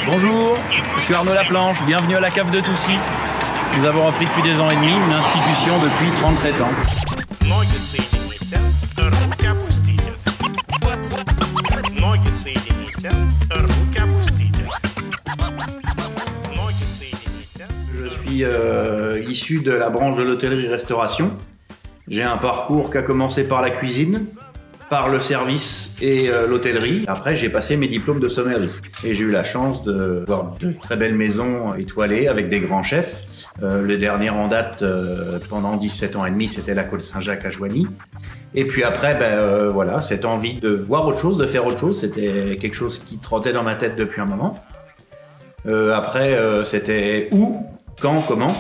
Bonjour, je suis Arnaud Laplanche, bienvenue à la cave de Toussy. Nous avons repris depuis 2 ans et demi une institution depuis 37 ans. Je suis issu de la branche de l'hôtellerie-restauration. J'ai un parcours qui a commencé par la cuisine, par le service et l'hôtellerie. Après, j'ai passé mes diplômes de sommellerie. Et j'ai eu la chance de voir de très belles maisons étoilées avec des grands chefs. Le dernier en date, pendant 17 ans et demi, c'était la Côte Saint-Jacques à Joigny. Et puis après, voilà, cette envie de voir autre chose, de faire autre chose, c'était quelque chose qui trottait dans ma tête depuis un moment. Après, c'était où, quand, comment.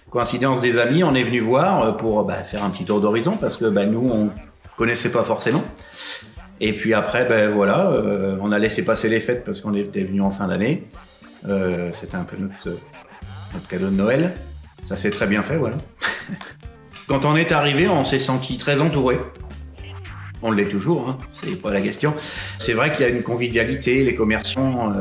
Coïncidence des amis, on est venu voir pour faire un petit tour d'horizon parce que nous, on connaissait pas forcément. Et puis après, voilà, on a laissé passer les fêtes parce qu'on était venu en fin d'année. C'était un peu notre cadeau de Noël. Ça s'est très bien fait, voilà. Quand on est arrivé, on s'est senti très entouré. On l'est toujours, hein, c'est pas la question. C'est vrai qu'il y a une convivialité, les commerçants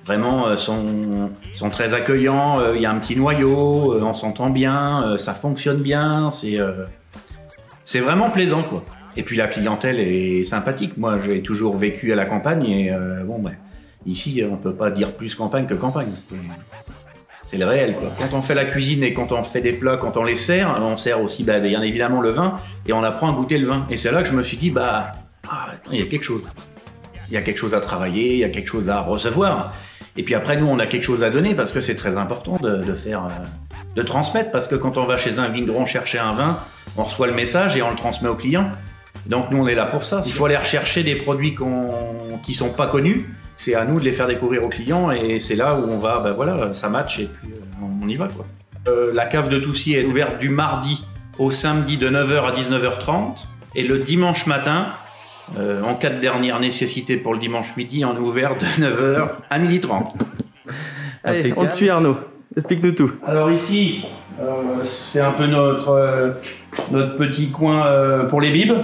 vraiment sont très accueillants, il y a un petit noyau, on s'entend bien, ça fonctionne bien, c'est vraiment plaisant, quoi. Et puis la clientèle est sympathique. Moi, j'ai toujours vécu à la campagne et ici, on peut pas dire plus campagne que campagne. C'est le réel, quoi. Quand on fait la cuisine et quand on fait des plats, quand on les sert, on sert aussi bien évidemment le vin et on apprend à goûter le vin. Et c'est là que je me suis dit, il y a quelque chose. Il y a quelque chose à travailler, il y a quelque chose à recevoir. Et puis après, nous, on a quelque chose à donner parce que c'est très important de transmettre. Parce que quand on va chez un vigneron chercher un vin, on reçoit le message et on le transmet au client. Donc nous, on est là pour ça. Il faut aller rechercher des produits qui sont pas connus. C'est à nous de les faire découvrir aux clients et c'est là où on va, voilà, ça match et puis on y va, quoi. La cave de Toussy est ouverte du mardi au samedi de 9h à 19h30 et le dimanche matin, en cas de dernière nécessité pour le dimanche midi, on est ouvert de 9h à 12h30. Allez, on te suit Arnaud, explique-nous tout. Alors ici, c'est un peu notre petit coin pour les bibes.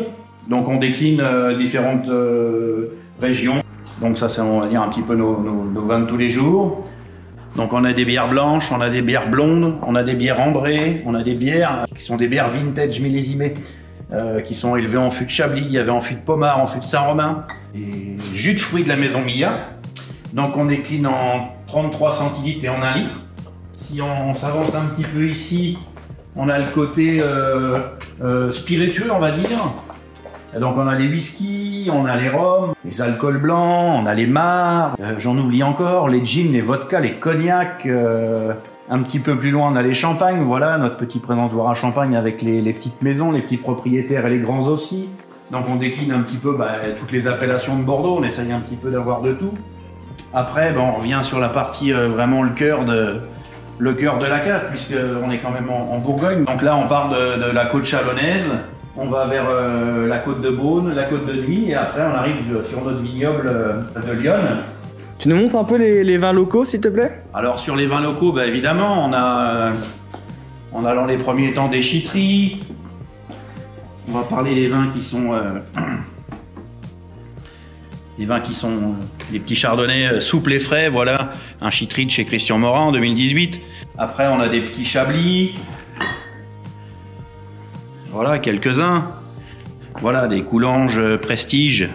Donc on décline différentes régions. Donc ça, c'est, on va dire, un petit peu nos vins de tous les jours. Donc on a des bières blanches, on a des bières blondes, on a des bières ambrées, on a des bières qui sont des bières vintage millésimées, qui sont élevées en fût de Chablis, il y avait en fût de Pommard, en fût de Saint-Romain, et jus de fruits de la maison Milla. Donc on décline en 33 centilitres et en 1 litre. Si on s'avance un petit peu ici, on a le côté spiritueux, on va dire. Donc on a les whiskies, on a les rhums, les alcools blancs, on a les mares, j'en oublie encore, les gins, les vodkas, les cognacs. Un petit peu plus loin, on a les champagnes, voilà, notre petit présentoir à champagne avec les petites maisons, les petits propriétaires et les grands aussi. Donc on décline un petit peu toutes les appellations de Bordeaux, on essaye un petit peu d'avoir de tout. Après, on revient sur la partie vraiment le cœur de la cave, puisqu'on est quand même en Bourgogne. Donc là, on part de la côte chalonnaise. On va vers la côte de Beaune, la côte de Nuits, et après on arrive sur notre vignoble de Lyon. Tu nous montres un peu les vins locaux, s'il te plaît? Alors sur les vins locaux, évidemment, on a dans les premiers temps des chitteries. On va parler des vins qui sont les petits chardonnays souples et frais, voilà, un chitterie de chez Christian Morin en 2018. Après on a des petits chablis. Voilà, quelques-uns. Voilà, des coulanges prestige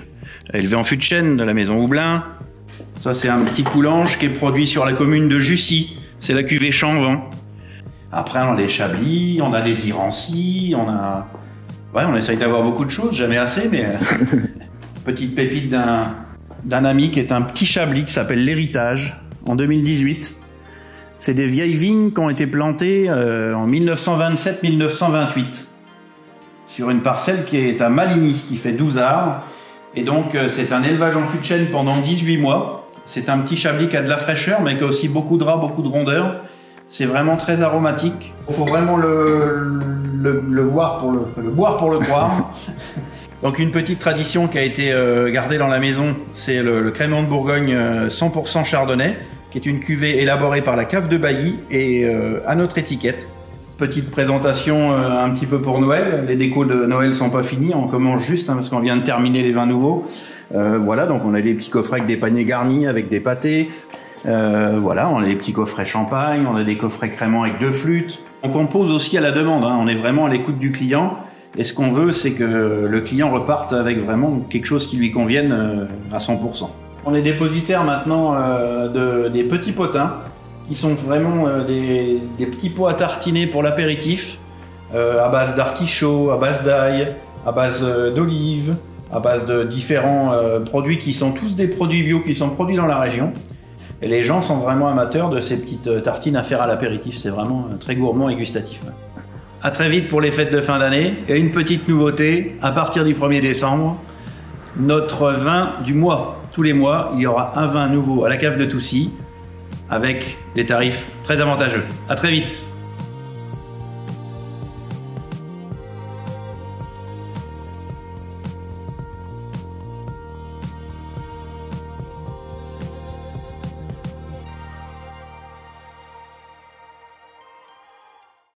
élevés en fût de chêne de la maison Houblin. Ça, c'est un petit coulange qui est produit sur la commune de Jussy. C'est la cuvée Champvent. Après, on a des chablis, on a des irancis, on essaye d'avoir beaucoup de choses, jamais assez, mais... Petite pépite d'un ami qui est un petit chablis qui s'appelle l'Héritage, en 2018. C'est des vieilles vignes qui ont été plantées en 1927-1928. Sur une parcelle qui est à Maligny, qui fait 12 arbres. Et donc, c'est un élevage en fût de chêne pendant 18 mois. C'est un petit chablis qui a de la fraîcheur, mais qui a aussi beaucoup de gras, beaucoup de rondeur. C'est vraiment très aromatique. Il faut vraiment le boire pour le croire. Donc, une petite tradition qui a été gardée dans la maison, c'est le crémant de Bourgogne 100% chardonnay, qui est une cuvée élaborée par la cave de Bailly et à notre étiquette. Petite présentation un petit peu pour Noël. Les décos de Noël sont pas finis, on commence juste parce qu'on vient de terminer les vins nouveaux. Voilà, donc on a des petits coffrets avec des paniers garnis, avec des pâtés. Voilà, on a des petits coffrets champagne, on a des coffrets crémant avec 2 flûtes. On compose aussi à la demande, hein, on est vraiment à l'écoute du client. Et ce qu'on veut, c'est que le client reparte avec vraiment quelque chose qui lui convienne à 100%. On est dépositaire maintenant des petits potins, qui sont vraiment des petits pots à tartiner pour l'apéritif, à base d'artichaut, à base d'ail, à base d'olive, à base de différents produits qui sont tous des produits bio, qui sont produits dans la région. Et les gens sont vraiment amateurs de ces petites tartines à faire à l'apéritif. C'est vraiment très gourmand et gustatif. À très vite pour les fêtes de fin d'année. Et une petite nouveauté, à partir du 1er décembre, notre vin du mois. Tous les mois, il y aura un vin nouveau à la cave de Toussy avec des tarifs très avantageux. À très vite.